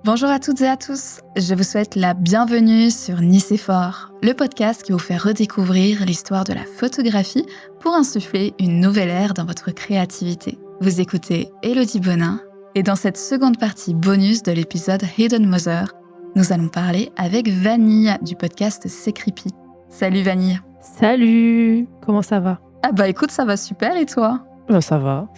Bonjour à toutes et à tous, je vous souhaite la bienvenue sur Nicéphore, le podcast qui vous fait redécouvrir l'histoire de la photographie pour insuffler une nouvelle ère dans votre créativité. Vous écoutez Élodie Bonin et dans cette seconde partie bonus de l'épisode Hidden Mother, nous allons parler avec Vanille du podcast C'est Creepy. Salut Vanille. Salut, comment ça va? Ah bah écoute, ça va super et toi? Ça va.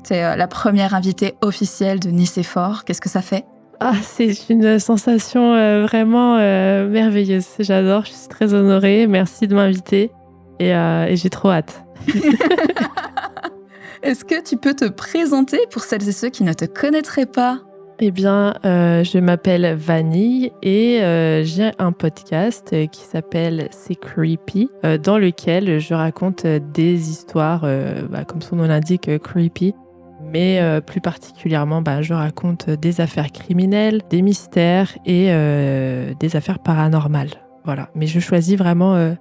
T'es la première invitée officielle de Nicéphore, qu'est-ce que ça fait? Ah, c'est une sensation vraiment merveilleuse. J'adore, je suis très honorée. Merci de m'inviter et j'ai trop hâte. Est-ce que tu peux te présenter pour celles et ceux qui ne te connaîtraient pas? Eh bien, je m'appelle Vanille et j'ai un podcast qui s'appelle C'est Creepy, dans lequel je raconte des histoires, comme son nom l'indique, creepy. Mais plus particulièrement, je raconte des affaires criminelles, des mystères et des affaires paranormales. Voilà. Mais je choisis vraiment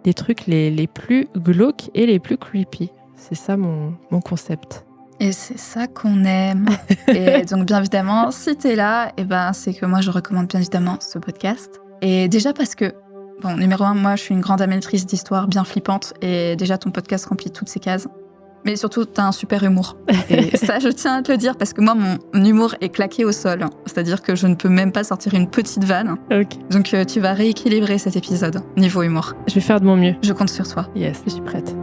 les trucs les plus glauques et les plus creepy. C'est ça mon concept. Et c'est ça qu'on aime. Et donc, bien évidemment, si t'es là, c'est que moi, je recommande bien évidemment ce podcast. Et déjà parce que, numéro 1, moi, je suis une grande amatrice d'histoires bien flippantes. Et déjà, ton podcast remplit toutes ces cases. Mais surtout, t'as un super humour. Et ça, je tiens à te le dire, parce que moi, mon humour est claqué au sol. C'est-à-dire que je ne peux même pas sortir une petite vanne. Ok. Donc, tu vas rééquilibrer cet épisode, niveau humour. Je vais faire de mon mieux. Je compte sur toi. Yes, je suis prête.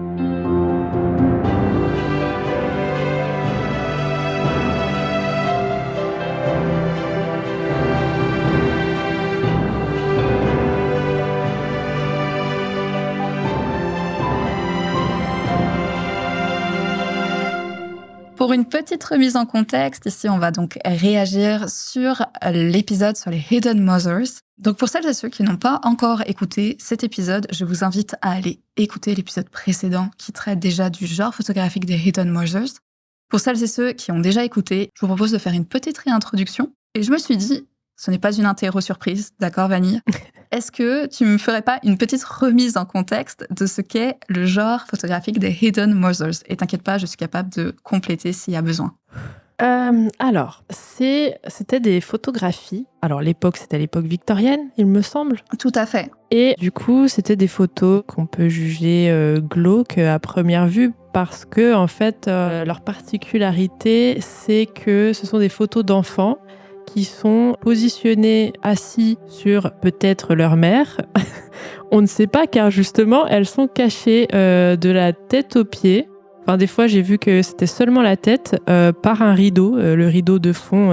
Pour une petite remise en contexte, ici, on va donc réagir sur l'épisode sur les Hidden Mothers. Donc, pour celles et ceux qui n'ont pas encore écouté cet épisode, je vous invite à aller écouter l'épisode précédent qui traite déjà du genre photographique des Hidden Mothers. Pour celles et ceux qui ont déjà écouté, je vous propose de faire une petite réintroduction. Et je me suis dit, ce n'est pas une interro surprise, d'accord Vanille? Est-ce que tu me ferais pas une petite remise en contexte de ce qu'est le genre photographique des Hidden Mothers? Et t'inquiète pas, je suis capable de compléter s'il y a besoin. Alors, c'était des photographies. Alors, c'était l'époque victorienne, il me semble. Tout à fait. Et du coup, c'était des photos qu'on peut juger glauques à première vue parce que, en fait, leur particularité, c'est que ce sont des photos d'enfants qui sont positionnés assis sur peut-être leur mère. On ne sait pas car justement, elles sont cachées de la tête aux pieds. Enfin, des fois, j'ai vu que c'était seulement la tête par un rideau, le rideau de fond.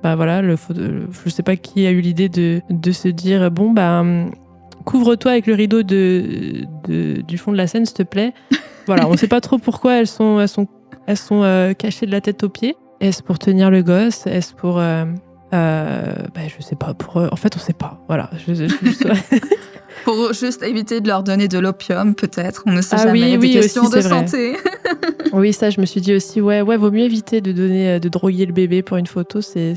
Je ne sais pas qui a eu l'idée de se dire couvre-toi avec le rideau du fond de la scène, s'il te plaît. Voilà, on ne sait pas trop pourquoi elles sont cachées de la tête aux pieds. Est-ce pour tenir le gosse? Est-ce pour... je sais pas. En fait, on sait pas. Voilà. Pour juste éviter de leur donner de l'opium, peut-être. On ne sait jamais. Des questions aussi, de santé. Oui, ça, je me suis dit aussi, vaut mieux éviter de droguer le bébé pour une photo. C'est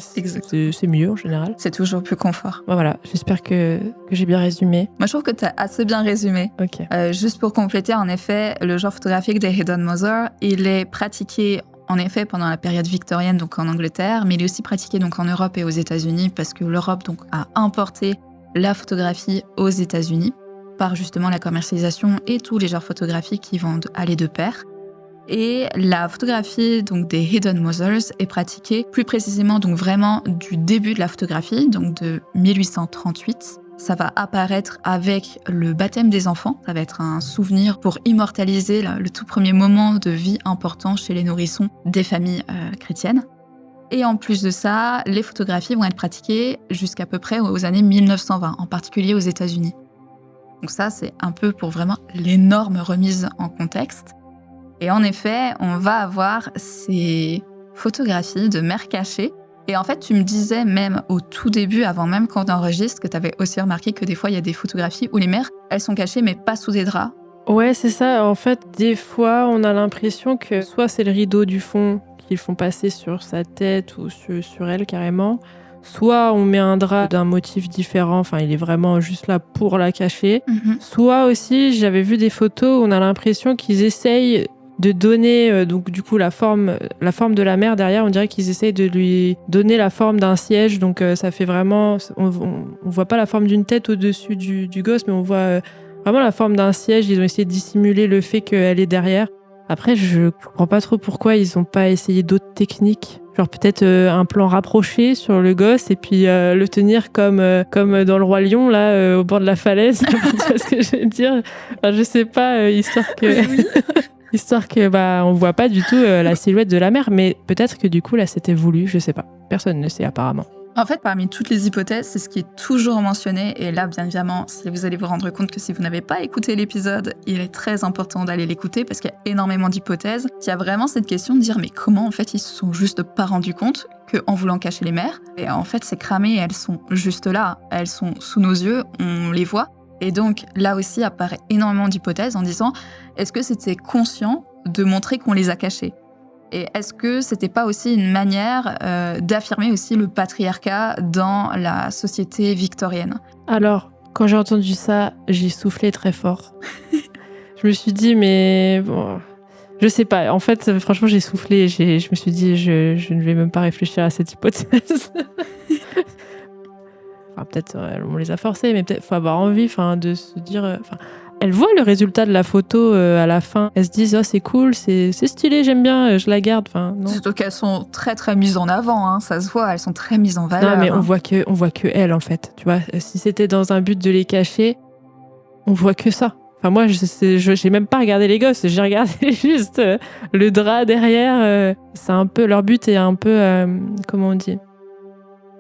mieux, en général. C'est toujours plus confort. Voilà. J'espère que j'ai bien résumé. Moi, je trouve que tu as assez bien résumé. Ok. Juste pour compléter, en effet, le genre photographique des Hidden Mothers, il est pratiqué en effet pendant la période victorienne, donc en Angleterre, mais il est aussi pratiqué donc en Europe et aux États-Unis parce que l'Europe donc a importé la photographie aux États-Unis par justement la commercialisation et tous les genres photographiques qui vont aller de pair. Et la photographie donc des Hidden Mothers est pratiquée plus précisément donc vraiment du début de la photographie, donc de 1838. Ça va apparaître avec le baptême des enfants. Ça va être un souvenir pour immortaliser le tout premier moment de vie important chez les nourrissons des familles chrétiennes. Et en plus de ça, les photographies vont être pratiquées jusqu'à peu près aux années 1920, en particulier aux États-Unis. Donc ça, c'est un peu pour vraiment l'énorme remise en contexte. Et en effet, on va avoir ces photographies de mères cachées. Et en fait, tu me disais même au tout début, avant même qu'on enregistre, que tu avais aussi remarqué que des fois, il y a des photographies où les mères, elles sont cachées, mais pas sous des draps. Ouais, c'est ça. En fait, des fois, on a l'impression que soit c'est le rideau du fond qu'ils font passer sur sa tête ou sur elle carrément, soit on met un drap d'un motif différent, enfin, il est vraiment juste là pour la cacher. Soit aussi, j'avais vu des photos où on a l'impression qu'ils essayent de donner donc du coup la forme de la mer derrière. On dirait qu'ils essayent de lui donner la forme d'un siège, donc ça fait vraiment, on voit pas la forme d'une tête au-dessus du gosse, mais on voit vraiment la forme d'un siège. Ils ont essayé de dissimuler le fait qu'elle est derrière. Après, je comprends pas trop pourquoi ils ont pas essayé d'autres techniques. Genre peut-être un plan rapproché sur le gosse et puis le tenir comme dans le Roi Lion, là, au bord de la falaise. Tu vois ce que je veux dire? Enfin, je sais pas, histoire que on voit pas du tout la silhouette de la mer. Mais peut-être que du coup, là, c'était voulu, je sais pas. Personne ne sait apparemment. En fait, parmi toutes les hypothèses, c'est ce qui est toujours mentionné. Et là, bien évidemment, si vous allez vous rendre compte que si vous n'avez pas écouté l'épisode, il est très important d'aller l'écouter parce qu'il y a énormément d'hypothèses. Il y a vraiment cette question de dire mais comment en fait ils se sont juste pas rendus compte qu'en voulant cacher les mers, et en fait c'est cramé, elles sont juste là, elles sont sous nos yeux, on les voit. Et donc là aussi apparaît énormément d'hypothèses en disant est-ce que c'était conscient de montrer qu'on les a cachées ? Et est-ce que c'était pas aussi une manière d'affirmer aussi le patriarcat dans la société victorienne ? Alors, quand j'ai entendu ça, j'ai soufflé très fort. Je me suis dit, mais bon, je sais pas. En fait, franchement, j'ai soufflé. Je me suis dit, je ne vais même pas réfléchir à cette hypothèse. Enfin, peut-être on les a forcés, mais peut-être faut avoir envie, de se dire. Elles voient le résultat de la photo à la fin. Elles se disent oh c'est cool, c'est stylé, j'aime bien, je la garde. Non. Surtout qu'elles sont très très mises en avant, hein, ça se voit, elles sont très mises en valeur. Non mais on voit que elles en fait. Tu vois, si c'était dans un but de les cacher, on voit que ça. Enfin moi j'ai même pas regardé les gosses, j'ai regardé juste le drap derrière. C'est un peu leur but est un peu comment on dit.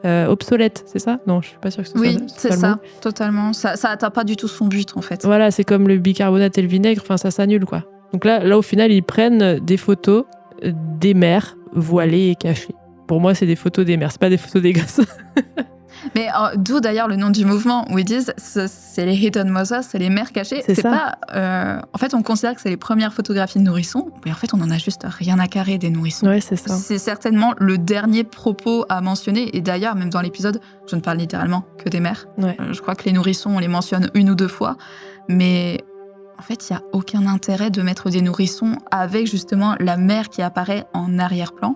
Obsolète, c'est ça ? Non, je suis pas sûre que ce soit oui, c'est ça, totalement. Ça atteint pas du tout son but, en fait. Voilà, c'est comme le bicarbonate et le vinaigre, ça s'annule, quoi. Donc là, au final, ils prennent des photos des mères voilées et cachées. Pour moi, c'est des photos des mères, c'est pas des photos des gosses. Mais d'où d'ailleurs le nom du mouvement où ils disent c'est les hidden mothers, c'est les mères cachées. C'est ça. Pas. En fait, on considère que c'est les premières photographies de nourrissons, mais en fait, on en a juste rien à carrer des nourrissons. Ouais, c'est ça. C'est certainement le dernier propos à mentionner. Et d'ailleurs, même dans l'épisode, je ne parle littéralement que des mères. Ouais. Je crois que les nourrissons, on les mentionne 1 ou 2 fois, mais en fait, il y a aucun intérêt de mettre des nourrissons avec justement la mère qui apparaît en arrière-plan.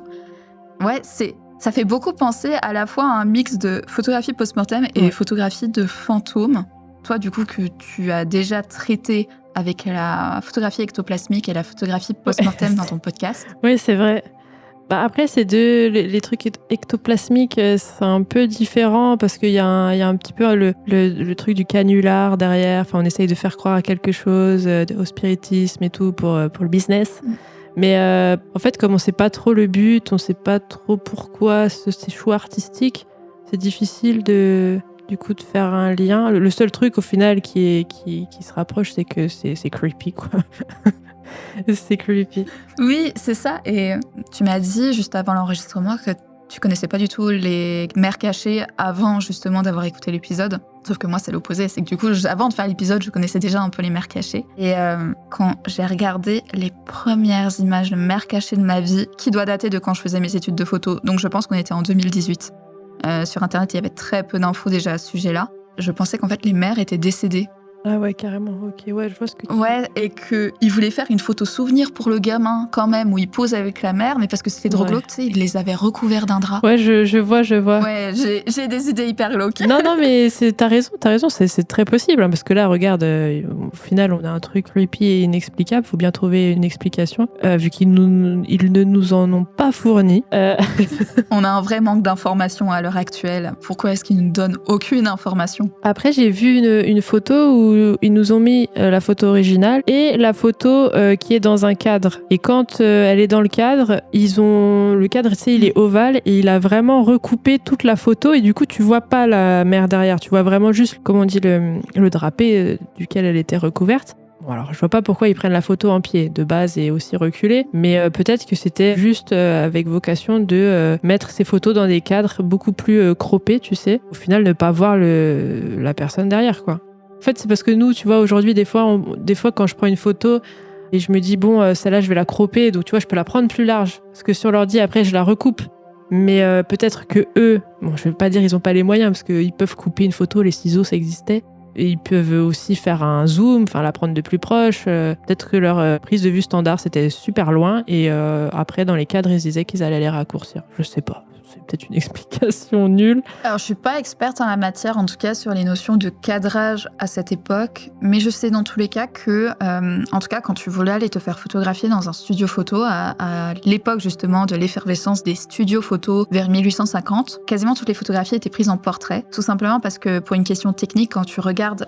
Ouais, ça fait beaucoup penser à la fois à un mix de photographie post-mortem et photographie de fantômes. Toi, du coup, que tu as déjà traité avec la photographie ectoplasmique et la photographie post-mortem dans ton podcast. Oui, c'est vrai. Après, ces deux, les trucs ectoplasmiques, c'est un peu différent parce qu'il y a un petit peu le truc du canular derrière. On essaye de faire croire à quelque chose, au spiritisme et tout pour le business. Mais en fait, comme on sait pas trop le but, on sait pas trop pourquoi ces choix artistiques, c'est difficile du coup de faire un lien. Le seul truc au final qui se rapproche, c'est que c'est creepy, quoi. C'est creepy. Oui, c'est ça. Et tu m'as dit juste avant l'enregistrement que tu connaissais pas du tout les mères cachées avant justement d'avoir écouté l'épisode. Sauf que moi, c'est l'opposé. C'est que du coup, avant de faire l'épisode, je connaissais déjà un peu les mères cachées. Et quand j'ai regardé les premières images de mères cachées de ma vie, qui doit dater de quand je faisais mes études de photo, donc je pense qu'on était en 2018. Sur Internet, il y avait très peu d'infos déjà à ce sujet-là. Je pensais qu'en fait, les mères étaient décédées. Ah ouais, carrément, ok, ouais, je vois ce que tu Ouais, et qu'il voulait faire une photo souvenir pour le gamin, quand même, où il pose avec la mère, mais parce que c'était trop glauque, tu sais, il les avait recouverts d'un drap. Ouais, je vois. Ouais, j'ai des idées hyper glauques. Non, mais t'as raison, c'est très possible, hein, parce que là, regarde, au final, on a un truc creepy et inexplicable, faut bien trouver une explication, vu qu'ils ne nous en ont pas fourni. On a un vrai manque d'informations à l'heure actuelle. Pourquoi est-ce qu'ils ne nous donnent aucune information ? Après, j'ai vu une photo où ils nous ont mis la photo originale et la photo qui est dans un cadre. Et quand elle est dans le cadre, le cadre, tu sais, il est ovale et il a vraiment recoupé toute la photo et du coup, tu vois pas la mère derrière. Tu vois vraiment juste, comme on dit, le drapé duquel elle était recouverte. Bon, alors, je vois pas pourquoi ils prennent la photo en pied de base et aussi reculée, mais peut-être que c'était juste avec vocation de mettre ces photos dans des cadres beaucoup plus croppés, tu sais. Au final, ne pas voir la personne derrière, quoi. En fait, c'est parce que nous, tu vois, aujourd'hui, des fois, quand je prends une photo et je me dis, bon, celle-là, je vais la cropper, donc tu vois, je peux la prendre plus large. Parce que sur l'ordi, après, je la recoupe. Mais peut-être que eux, bon, je vais pas dire ils ont pas les moyens, parce qu'ils peuvent couper une photo, les ciseaux, ça existait. Et ils peuvent aussi faire un zoom, enfin la prendre de plus proche. Peut-être que leur prise de vue standard, c'était super loin. Et après, dans les cadres, ils se disaient qu'ils allaient les raccourcir. Je sais pas. C'est peut-être une explication nulle. Alors, je suis pas experte en la matière, en tout cas sur les notions de cadrage à cette époque, mais je sais dans tous les cas que, en tout cas, quand tu voulais aller te faire photographier dans un studio photo, à l'époque justement de l'effervescence des studios photos vers 1850, quasiment toutes les photographies étaient prises en portrait, tout simplement parce que pour une question technique, quand tu regardes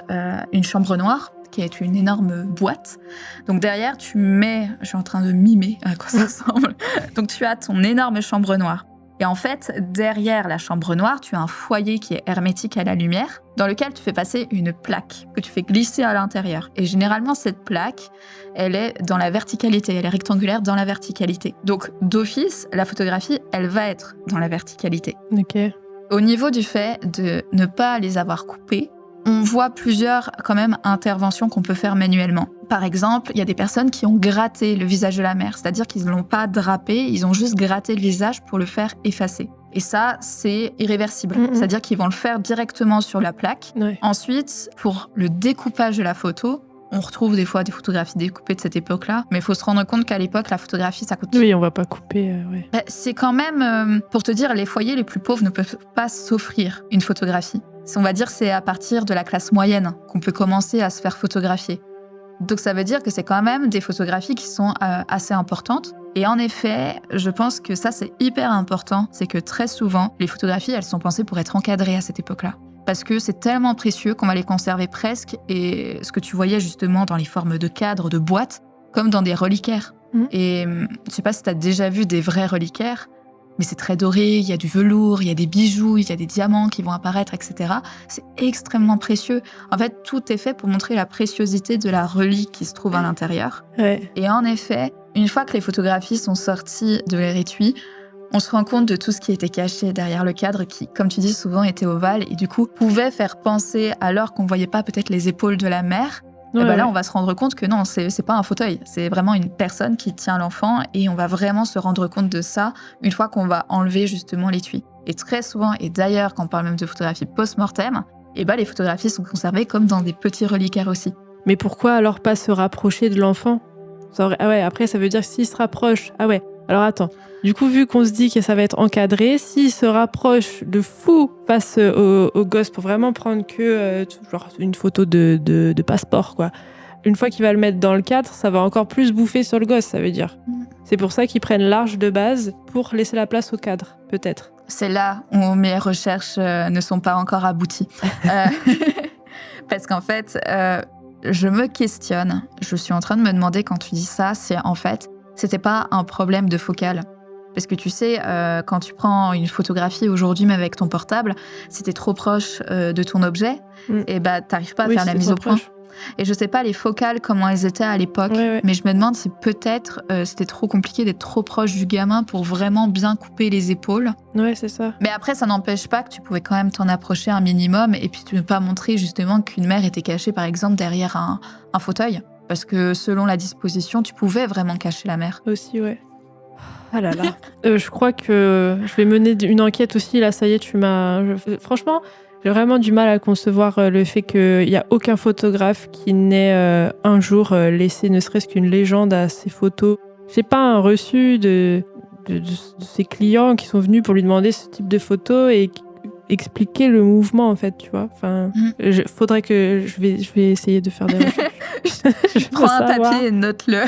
une chambre noire, qui est une énorme boîte. Donc derrière, tu mets, je suis en train de mimer à quoi ça ressemble, donc tu as ton énorme chambre noire. Et en fait, derrière la chambre noire, tu as un foyer qui est hermétique à la lumière, dans lequel tu fais passer une plaque que tu fais glisser à l'intérieur. Et généralement, cette plaque, elle est dans la verticalité, elle est rectangulaire dans la verticalité. Donc, d'office, la photographie, elle va être dans la verticalité. Ok. Au niveau du fait de ne pas les avoir coupées, on voit plusieurs quand même interventions qu'on peut faire manuellement. Par exemple, il y a des personnes qui ont gratté le visage de la mère, c'est-à-dire qu'ils ne l'ont pas drapé, ils ont juste gratté le visage pour le faire effacer. Et ça, c'est irréversible, c'est-à-dire qu'ils vont le faire directement sur la plaque. Ouais. Ensuite, pour le découpage de la photo, on retrouve des fois des photographies découpées de cette époque-là, mais il faut se rendre compte qu'à l'époque, la photographie, ça coûte... Oui, on va pas couper, ouais. C'est quand même, pour te dire, les foyers les plus pauvres ne peuvent pas s'offrir une photographie. On va dire c'est à partir de la classe moyenne qu'on peut commencer à se faire photographier. Donc ça veut dire que c'est quand même des photographies qui sont assez importantes. Et en effet, je pense que ça c'est hyper important, c'est que très souvent, les photographies, elles sont pensées pour être encadrées à cette époque-là. Parce que c'est tellement précieux qu'on va les conserver presque, et ce que tu voyais justement dans les formes de cadres, de boîtes, comme dans des reliquaires. Et je sais pas si tu as déjà vu des vrais reliquaires, mais c'est très doré, il y a du velours, il y a des bijoux, il y a des diamants qui vont apparaître, etc. C'est extrêmement précieux. En fait, tout est fait pour montrer la préciosité de la relique qui se trouve à l'intérieur. Ouais. Et en effet, une fois que les photographies sont sorties de l'étui, on se rend compte de tout ce qui était caché derrière le cadre qui, comme tu dis, souvent était ovale et du coup pouvait faire penser, alors qu'on voyait pas peut-être les épaules de la mère, Ouais, et ben là, ouais. on va se rendre compte que non, c'est pas un fauteuil, c'est vraiment une personne qui tient l'enfant et on va vraiment se rendre compte de ça une fois qu'on va enlever justement l'étui. Et très souvent, et d'ailleurs quand on parle même de photographie post-mortem, et ben les photographies sont conservées comme dans des petits reliquaires aussi. Mais pourquoi alors pas se rapprocher de l'enfant ? Ah ouais, après ça veut dire que s'il se rapproche, ah ouais, alors attends. Du coup, vu qu'on se dit que ça va être encadré, s'il se rapproche de fou face au gosse pour vraiment prendre que genre une photo de passeport, quoi. Une fois qu'il va le mettre dans le cadre, ça va encore plus bouffer sur le gosse, ça veut dire. C'est pour ça qu'ils prennent large de base pour laisser la place au cadre, peut-être. C'est là où mes recherches ne sont pas encore abouties. Parce qu'en fait, je me questionne. Je suis en train de me demander quand tu dis ça, si en fait, c'était pas un problème de focale. Parce que tu sais, quand tu prends une photographie aujourd'hui, même avec ton portable, si t'es trop proche de ton objet, et bah, t'arrives pas à faire la mise au point. Et je sais pas les focales, comment elles étaient à l'époque, mais je me demande si peut-être c'était trop compliqué d'être trop proche du gamin pour vraiment bien couper les épaules. Ouais, c'est ça. Mais après, ça n'empêche pas que tu pouvais quand même t'en approcher un minimum et puis ne pas montrer justement qu'une mère était cachée, par exemple, derrière un fauteuil. Parce que selon la disposition, tu pouvais vraiment cacher la mère. Aussi, ouais. Ah là là. Je crois que je vais mener une enquête aussi. Là, ça y est, franchement, j'ai vraiment du mal à concevoir le fait qu'il n'y a aucun photographe qui n'ait un jour laissé ne serait-ce qu'une légende à ses photos. J'ai pas un reçu de ses clients qui sont venus pour lui demander ce type de photos et expliquer le mouvement, en fait, tu vois. Enfin, faudrait que je vais essayer de faire des recherches. Prends un papier et note-le.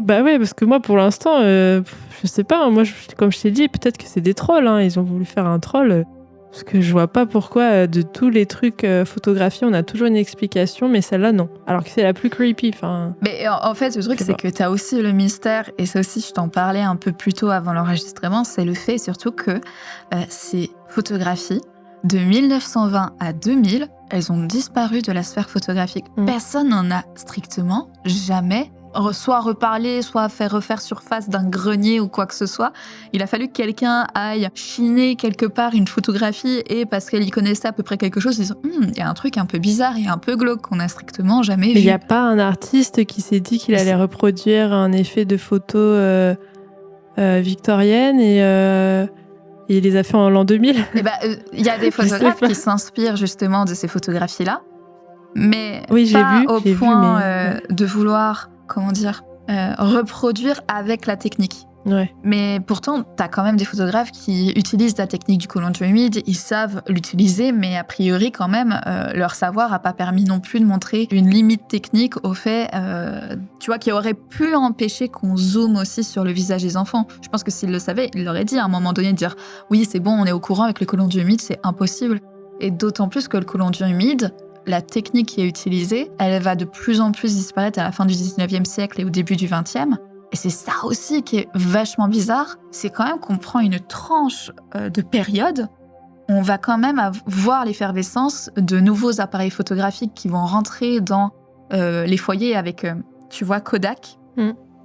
Bah ouais, parce que moi, pour l'instant, je sais pas. Moi, comme je t'ai dit, peut-être que c'est des trolls. Hein. Ils ont voulu faire un troll. Parce que je vois pas pourquoi, de tous les trucs photographiés, on a toujours une explication, mais celle-là, non. Alors que c'est la plus creepy. Mais en fait, le truc, c'est que t'as aussi le mystère, et ça aussi, je t'en parlais un peu plus tôt avant l'enregistrement, c'est le fait surtout que ces photographies, de 1920 à 2000, elles ont disparu de la sphère photographique. Personne n'en a strictement jamais soit reparler, soit faire refaire surface d'un grenier ou quoi que ce soit. Il a fallu que quelqu'un aille chiner quelque part une photographie et parce qu'elle y connaissait à peu près quelque chose, ils disent il y a un truc un peu bizarre et un peu glauque qu'on n'a strictement jamais vu. Mais il n'y a pas un artiste qui s'est dit qu'il allait reproduire un effet de photo victorienne et il les a fait en l'an 2000. Il y a des photographes qui s'inspirent justement de ces photographies-là. mais Oui, j'ai pas vu, au j'ai vu, point mais de vouloir, comment dire, reproduire avec la technique. ouais. Mais pourtant, tu as quand même des photographes qui utilisent la technique du collage humide, ils savent l'utiliser, mais a priori, quand même, leur savoir n'a pas permis non plus de montrer une limite technique au fait, tu vois, qui aurait pu empêcher qu'on zoome aussi sur le visage des enfants. Je pense que s'ils le savaient, ils l'auraient dit à un moment donné, de dire « Oui, c'est bon, on est au courant, avec le collage humide, c'est impossible ». Et d'autant plus que le collage humide, la technique qui est utilisée, elle va de plus en plus disparaître à la fin du 19e siècle et au début du 20e. Et c'est ça aussi qui est vachement bizarre, c'est quand même qu'on prend une tranche de période, on va quand même voir l'effervescence de nouveaux appareils photographiques qui vont rentrer dans les foyers avec, tu vois, Kodak,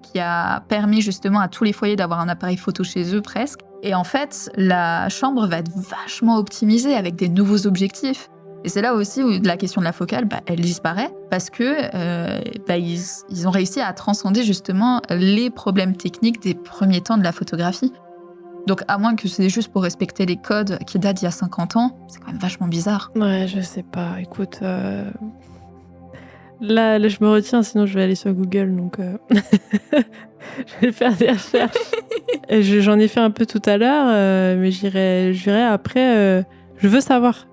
qui a permis justement à tous les foyers d'avoir un appareil photo chez eux presque. Et en fait, la chambre va être vachement optimisée avec des nouveaux objectifs. Et c'est là aussi où la question de la focale, elle disparaît parce que ils ont réussi à transcender justement les problèmes techniques des premiers temps de la photographie. Donc à moins que c'est juste pour respecter les codes qui datent d'il y a 50 ans, c'est quand même vachement bizarre. Ouais, je sais pas. Écoute, là, je me retiens, sinon je vais aller sur Google, donc je vais faire des recherches. Et j'en ai fait un peu tout à l'heure, mais j'irai après. Je veux savoir.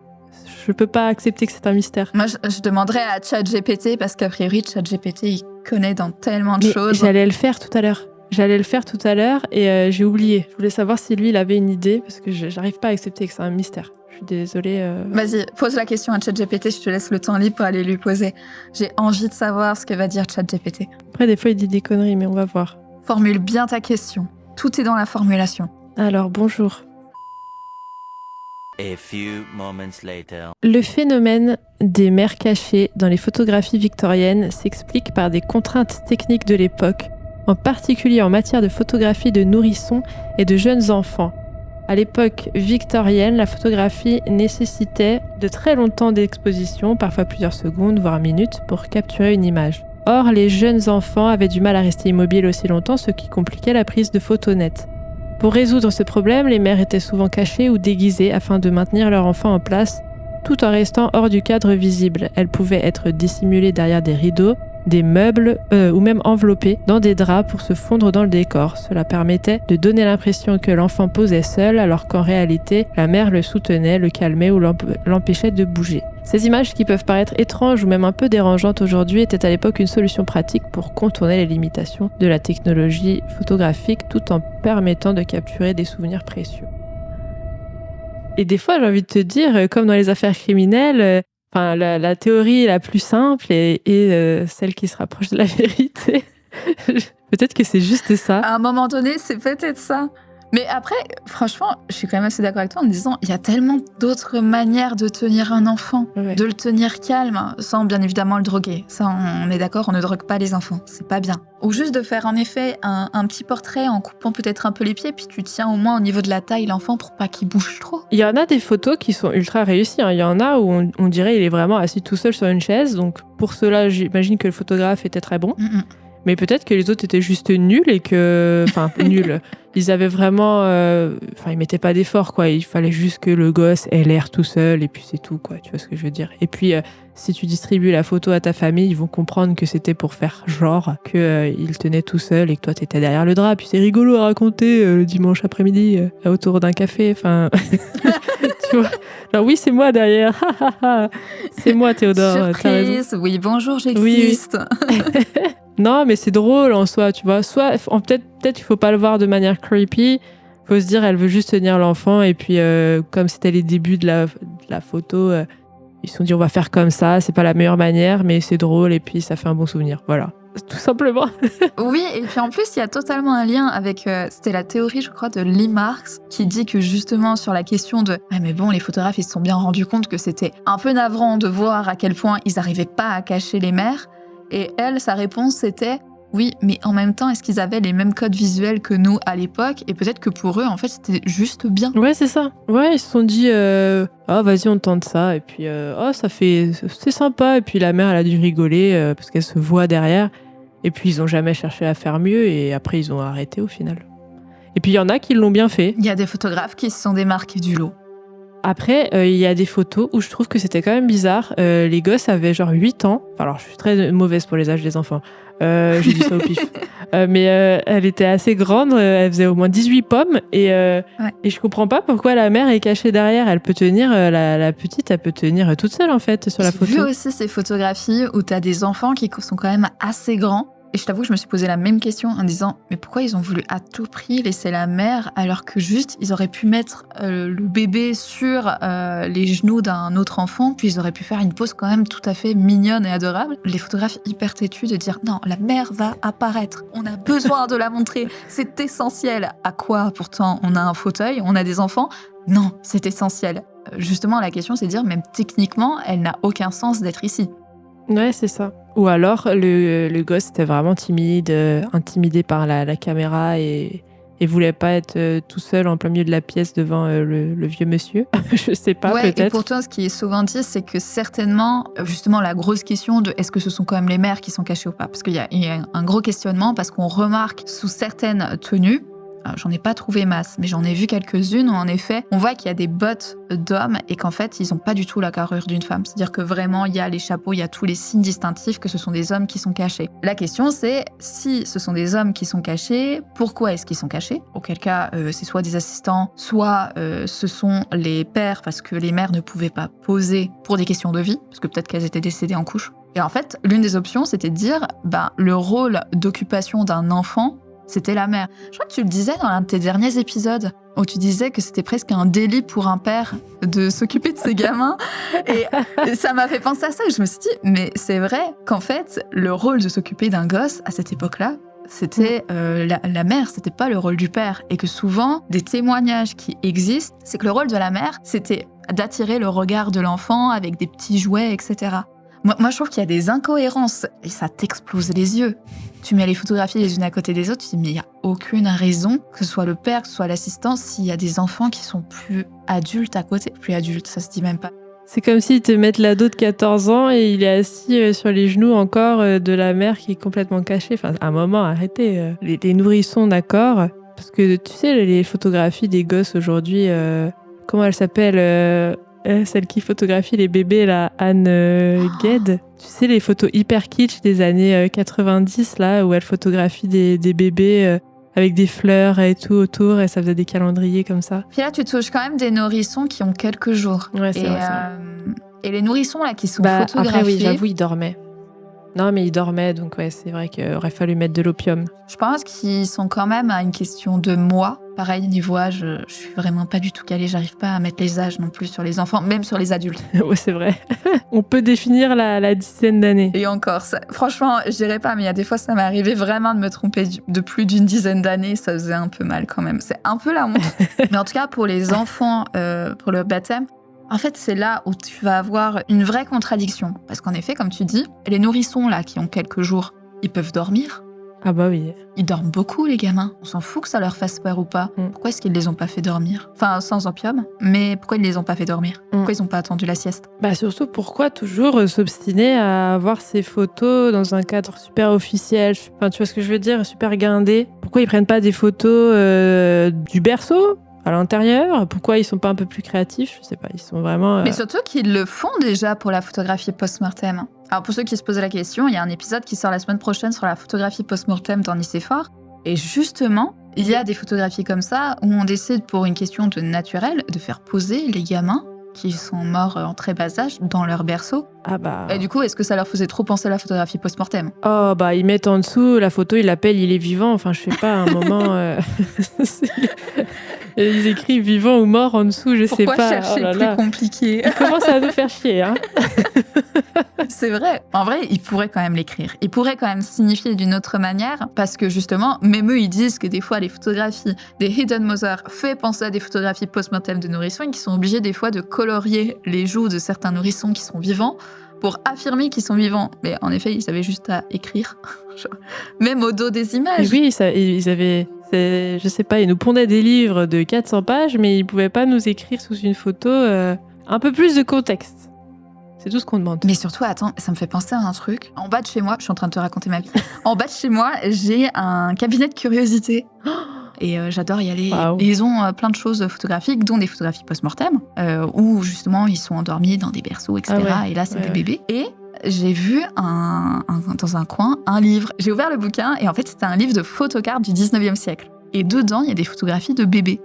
Je peux pas accepter que c'est un mystère. Moi, je demanderais à ChatGPT parce qu'a priori, ChatGPT, il connaît dans tellement de choses. J'allais le faire tout à l'heure. Et j'ai oublié. Je voulais savoir si lui, il avait une idée parce que j'arrive pas à accepter que c'est un mystère. Je suis désolée. Vas-y, pose la question à ChatGPT, je te laisse le temps libre pour aller lui poser. J'ai envie de savoir ce que va dire ChatGPT. Après, des fois, il dit des conneries, mais on va voir. Formule bien ta question. Tout est dans la formulation. Alors, bonjour. A few moments later. Le phénomène des mères cachées dans les photographies victoriennes s'explique par des contraintes techniques de l'époque, en particulier en matière de photographie de nourrissons et de jeunes enfants. À l'époque victorienne, la photographie nécessitait de très longtemps d'exposition, parfois plusieurs secondes, voire minutes, pour capturer une image. Or, les jeunes enfants avaient du mal à rester immobiles aussi longtemps, ce qui compliquait la prise de photos nettes. Pour résoudre ce problème, les mères étaient souvent cachées ou déguisées afin de maintenir leur enfant en place, tout en restant hors du cadre visible. Elles pouvaient être dissimulées derrière des rideaux, des meubles ou même enveloppées dans des draps pour se fondre dans le décor. Cela permettait de donner l'impression que l'enfant posait seul, alors qu'en réalité, la mère le soutenait, le calmait ou l'empêchait de bouger. Ces images qui peuvent paraître étranges ou même un peu dérangeantes aujourd'hui étaient à l'époque une solution pratique pour contourner les limitations de la technologie photographique tout en permettant de capturer des souvenirs précieux. Et des fois, j'ai envie de te dire, comme dans les affaires criminelles, la théorie la plus simple et celle qui se rapproche de la vérité, peut-être que c'est juste ça. À un moment donné, c'est peut-être ça. Mais après, franchement, je suis quand même assez d'accord avec toi en disant il y a tellement d'autres manières de tenir un enfant, de le tenir calme, sans bien évidemment le droguer. Ça, on est d'accord, on ne drogue pas les enfants, c'est pas bien. Ou juste de faire en effet un petit portrait en coupant peut-être un peu les pieds, puis tu tiens au moins au niveau de la taille l'enfant pour pas qu'il bouge trop. Il y en a des photos qui sont ultra réussies. Il y en a où on dirait il est vraiment assis tout seul sur une chaise. Donc pour cela, j'imagine que le photographe était très bon. Mais peut-être que les autres étaient juste nuls et que... Enfin, nuls. Ils avaient vraiment... ils mettaient pas d'effort, quoi. Il fallait juste que le gosse ait l'air tout seul et puis c'est tout, quoi. Tu vois ce que je veux dire? Et puis, si tu distribues la photo à ta famille, ils vont comprendre que c'était pour faire genre qu'il tenait tout seul et que toi, t'étais derrière le drap. Puis c'est rigolo à raconter le dimanche après-midi autour d'un café. Enfin... tu vois? Alors oui, c'est moi derrière. C'est moi, Théodore. Surprise. Oui, bonjour, j'existe. Oui. Non, mais c'est drôle en soi, tu vois. Soit, peut-être qu'il faut pas le voir de manière creepy. Il faut se dire, elle veut juste tenir l'enfant. Et puis, comme c'était les débuts de la photo, ils se sont dit, on va faire comme ça. C'est pas la meilleure manière, mais c'est drôle. Et puis, ça fait un bon souvenir. Voilà. Tout simplement. Oui, et puis en plus, il y a totalement un lien avec... c'était la théorie, je crois, de Lee Marks, qui dit que justement, sur la question de... Ah, mais bon, les photographes, ils se sont bien rendus compte que c'était un peu navrant de voir à quel point ils n'arrivaient pas à cacher les mères. Et elle, sa réponse, c'était oui, mais en même temps, est-ce qu'ils avaient les mêmes codes visuels que nous à l'époque? Et peut-être que pour eux, en fait, c'était juste bien. Ouais, c'est ça. Ouais, ils se sont dit vas-y, on tente ça. Et puis, c'est sympa. Et puis la mère, elle a dû rigoler parce qu'elle se voit derrière. Et puis, ils ont jamais cherché à faire mieux. Et après, ils ont arrêté au final. Et puis, il y en a qui l'ont bien fait. Il y a des photographes qui se sont démarqués du lot. Après, il y a des photos où je trouve que c'était quand même bizarre. Les gosses avaient genre 8 ans. Enfin, alors, je suis très mauvaise pour les âges des enfants. J'ai dit ça au pif. Mais elle était assez grande. Elle faisait au moins 18 pommes. Et je comprends pas pourquoi la mère est cachée derrière. Elle peut tenir, la petite, elle peut tenir toute seule, en fait, sur la photo. J'ai vu aussi ces photographies où tu as des enfants qui sont quand même assez grands. Et je t'avoue que je me suis posé la même question en disant mais pourquoi ils ont voulu à tout prix laisser la mère alors que juste ils auraient pu mettre le bébé sur les genoux d'un autre enfant puis ils auraient pu faire une pose quand même tout à fait mignonne et adorable. Les photographes hyper têtus de dire non, la mère va apparaître, on a besoin de la montrer, c'est essentiel. À quoi pourtant on a un fauteuil, on a des enfants? Non, c'est essentiel. Justement la question c'est de dire même techniquement elle n'a aucun sens d'être ici. Ouais, c'est ça. Ou alors, le gosse était vraiment timide, intimidé par la caméra et voulait pas être tout seul en plein milieu de la pièce devant le vieux monsieur. Je sais pas, ouais, peut-être. Et pourtant, ce qui est souvent dit, c'est que certainement, justement, la grosse question de est-ce que ce sont quand même les mères qui sont cachées ou pas? Parce qu'il y a un gros questionnement, parce qu'on remarque sous certaines tenues, j'en ai pas trouvé masse, mais j'en ai vu quelques-unes où en effet, on voit qu'il y a des bottes d'hommes et qu'en fait, ils ont pas du tout la carrure d'une femme. C'est-à-dire que vraiment, il y a les chapeaux, il y a tous les signes distinctifs que ce sont des hommes qui sont cachés. La question, c'est si ce sont des hommes qui sont cachés, pourquoi est-ce qu'ils sont cachés? Auquel cas, c'est soit des assistants, soit ce sont les pères parce que les mères ne pouvaient pas poser pour des questions de vie, parce que peut-être qu'elles étaient décédées en couche. Et en fait, l'une des options, c'était de dire, le rôle d'occupation d'un enfant, c'était la mère. Je crois que tu le disais dans l'un de tes derniers épisodes, où tu disais que c'était presque un délit pour un père de s'occuper de ses gamins. Et ça m'a fait penser à ça. Et je me suis dit, mais c'est vrai qu'en fait, le rôle de s'occuper d'un gosse, à cette époque-là, c'était la mère, c'était pas le rôle du père. Et que souvent, des témoignages qui existent, c'est que le rôle de la mère, c'était d'attirer le regard de l'enfant avec des petits jouets, etc. Moi, je trouve qu'il y a des incohérences et ça t'explose les yeux. Tu mets les photographies les unes à côté des autres, tu te dis mais il n'y a aucune raison, que ce soit le père, que ce soit l'assistant, s'il y a des enfants qui sont plus adultes à côté. Plus adultes, ça se dit même pas. C'est comme s'ils te mettent l'ado de 14 ans et il est assis sur les genoux encore de la mère qui est complètement cachée. Enfin, à un moment, arrêtez. Les nourrissons, d'accord. Parce que tu sais, les photographies des gosses aujourd'hui, comment elle s'appelle celle qui photographie les bébés, là, Anne Gued. Tu sais, les photos hyper kitsch des années 90, là, où elle photographie des bébés avec des fleurs et tout autour, et ça faisait des calendriers comme ça. Puis là, tu touches quand même des nourrissons qui ont quelques jours. Ouais, c'est vrai. Et les nourrissons, là, qui sont photographiés... Après, oui, j'avoue, ils dormaient. Non, mais ils dormaient, donc ouais, c'est vrai qu'il aurait fallu mettre de l'opium. Je pense qu'ils sont quand même à une question de mois. Pareil, niveau âge, je suis vraiment pas du tout calée. J'arrive pas à mettre les âges non plus sur les enfants, même sur les adultes. Ouais, c'est vrai. On peut définir la dizaine d'années. Et encore, ça, franchement, je dirais pas, mais il y a des fois, ça m'est arrivé vraiment de me tromper de plus d'une dizaine d'années. Ça faisait un peu mal quand même. C'est un peu la honte. Mais en tout cas, pour les enfants, pour le baptême, en fait, c'est là où tu vas avoir une vraie contradiction. Parce qu'en effet, comme tu dis, les nourrissons là qui ont quelques jours, ils peuvent dormir. Ah bah oui. Ils dorment beaucoup, les gamins. On s'en fout que ça leur fasse peur ou pas. Pourquoi est-ce qu'ils les ont pas fait dormir? Enfin, sans opium, mais pourquoi ils les ont pas fait dormir? Pourquoi ils ont pas attendu la sieste? Bah surtout, pourquoi toujours s'obstiner à avoir ces photos dans un cadre super officiel? Enfin, tu vois ce que je veux dire? Super guindé. Pourquoi ils prennent pas des photos du berceau à l'intérieur? Pourquoi ils sont pas un peu plus créatifs? Je sais pas, ils sont vraiment... Mais surtout qu'ils le font déjà pour la photographie post-mortem. Alors pour ceux qui se posaient la question, il y a un épisode qui sort la semaine prochaine sur la photographie post-mortem dans Nicéphore. Et justement, il y a des photographies comme ça où on décide pour une question de naturel de faire poser les gamins qui sont morts en très bas âge dans leur berceau. Ah bah... Et du coup, est-ce que ça leur faisait trop penser à la photographie post-mortem? Oh bah ils mettent en dessous la photo, ils l'appellent il est vivant. Enfin je sais pas, à un moment... Et ils écrivent vivant ou mort en dessous, je sais pas. Pourquoi chercher plus compliqué? Ils commencent à nous faire chier, hein. C'est vrai. En vrai, ils pourraient quand même l'écrire. Ils pourraient quand même signifier d'une autre manière, parce que justement, même eux, ils disent que des fois, les photographies des Hidden Mother fait penser à des photographies post-mortem de nourrissons et qui sont obligés des fois de colorier les joues de certains nourrissons qui sont vivants pour affirmer qu'ils sont vivants. Mais en effet, ils avaient juste à écrire, même au dos des images. Et oui, ils avaient... Je sais pas, ils nous pondaient des livres de 400 pages, mais ils pouvaient pas nous écrire sous une photo un peu plus de contexte. C'est tout ce qu'on demande. Mais surtout, attends, ça me fait penser à un truc. En bas de chez moi, je suis en train de te raconter ma vie. En bas de chez moi, j'ai un cabinet de curiosités. Et j'adore y aller. Waouh. Et ils ont plein de choses photographiques, dont des photographies post-mortem, où justement ils sont endormis dans des berceaux, etc. Ah ouais. Et là, c'est Ouais, des ouais. bébés. Et j'ai vu dans un coin un livre. J'ai ouvert le bouquin et en fait, c'était un livre de photocartes du 19e siècle. Et dedans, il y a des photographies de bébés.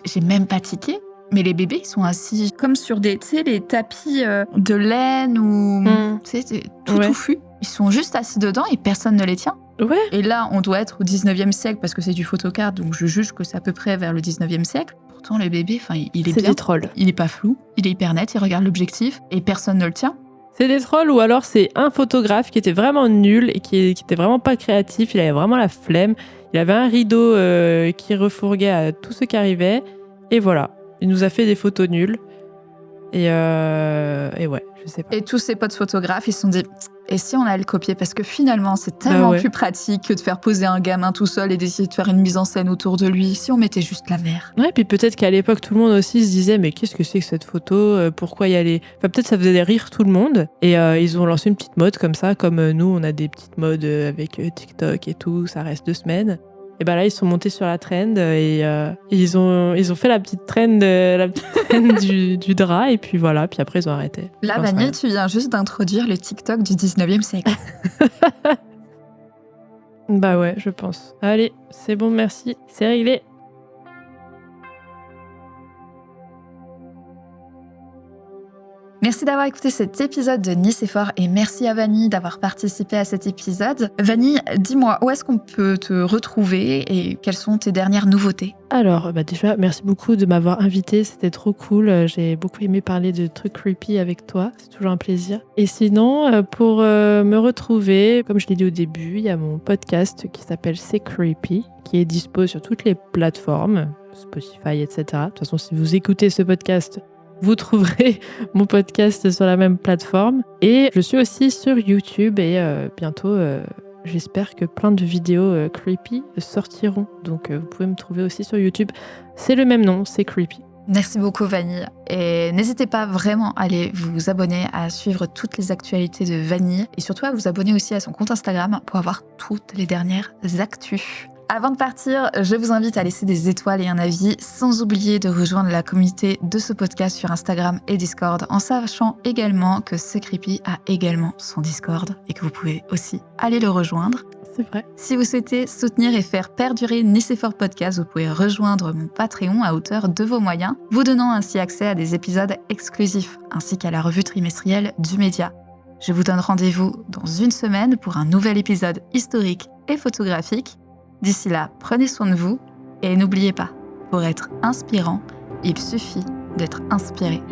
J'ai même pas tiqué. Mais les bébés, ils sont assis comme sur des, tu sais, les tapis de laine ou, tu sais, tout Ouais. touffu. Ils sont juste assis dedans et personne ne les tient. Ouais. Et là, on doit être au 19e siècle parce que c'est du photocard, donc je juge que c'est à peu près vers le 19e siècle. Pourtant, le bébé, il est C'est bien. des trolls. Il est pas flou, il est hyper net, il regarde l'objectif et personne ne le tient. C'est des trolls ou alors c'est un photographe qui était vraiment nul et qui était vraiment pas créatif. Il avait vraiment la flemme. Il avait un rideau qui refourguait à tout ce qui arrivait. Et voilà. Il nous a fait des photos nulles. Et ouais, je sais pas. Et tous ses potes photographes, ils se sont dit, et si on allait le copier? Parce que finalement, c'est tellement ouais. plus pratique que de faire poser un gamin tout seul et d'essayer de faire une mise en scène autour de lui. Si on mettait juste la mer. Ouais, puis peut-être qu'à l'époque, tout le monde aussi se disait mais qu'est-ce que c'est que cette photo? Pourquoi y aller? Enfin, peut-être ça faisait rire tout le monde. Et ils ont lancé une petite mode comme ça, comme nous, on a des petites modes avec TikTok et tout, ça reste 2 semaines. Et ben là, ils sont montés sur la trend et ils ont fait la petite trend du drap et puis voilà, puis après ils ont arrêté. Là, J'en sais Vanille, rien. tu viens juste d'introduire le TikTok du 19e siècle. Bah ouais, je pense. Allez, c'est bon, merci, c'est réglé. Merci d'avoir écouté cet épisode de Nice est fort et merci à Vanille d'avoir participé à cet épisode. Vanille, dis-moi, où est-ce qu'on peut te retrouver et quelles sont tes dernières nouveautés? Alors, déjà, merci beaucoup de m'avoir invité, c'était trop cool. J'ai beaucoup aimé parler de trucs creepy avec toi, c'est toujours un plaisir. Et sinon, pour me retrouver, comme je l'ai dit au début, il y a mon podcast qui s'appelle C'est Creepy, qui est dispo sur toutes les plateformes, Spotify, etc. De toute façon, si vous écoutez ce podcast, vous trouverez mon podcast sur la même plateforme. Et je suis aussi sur YouTube et bientôt... j'espère que plein de vidéos creepy sortiront. Donc vous pouvez me trouver aussi sur YouTube. C'est le même nom, c'est Creepy. Merci beaucoup Vanille. Et n'hésitez pas vraiment à aller vous abonner, à suivre toutes les actualités de Vanille et surtout à vous abonner aussi à son compte Instagram pour avoir toutes les dernières actus. Avant de partir, je vous invite à laisser des étoiles et un avis, sans oublier de rejoindre la communauté de ce podcast sur Instagram et Discord, en sachant également que C'est Creepy a également son Discord et que vous pouvez aussi aller le rejoindre. C'est vrai. Si vous souhaitez soutenir et faire perdurer Nice est fort podcast, vous pouvez rejoindre mon Patreon à hauteur de vos moyens, vous donnant ainsi accès à des épisodes exclusifs, ainsi qu'à la revue trimestrielle du média. Je vous donne rendez-vous dans une semaine pour un nouvel épisode historique et photographique. D'ici là, prenez soin de vous et n'oubliez pas, pour être inspirant, il suffit d'être inspiré.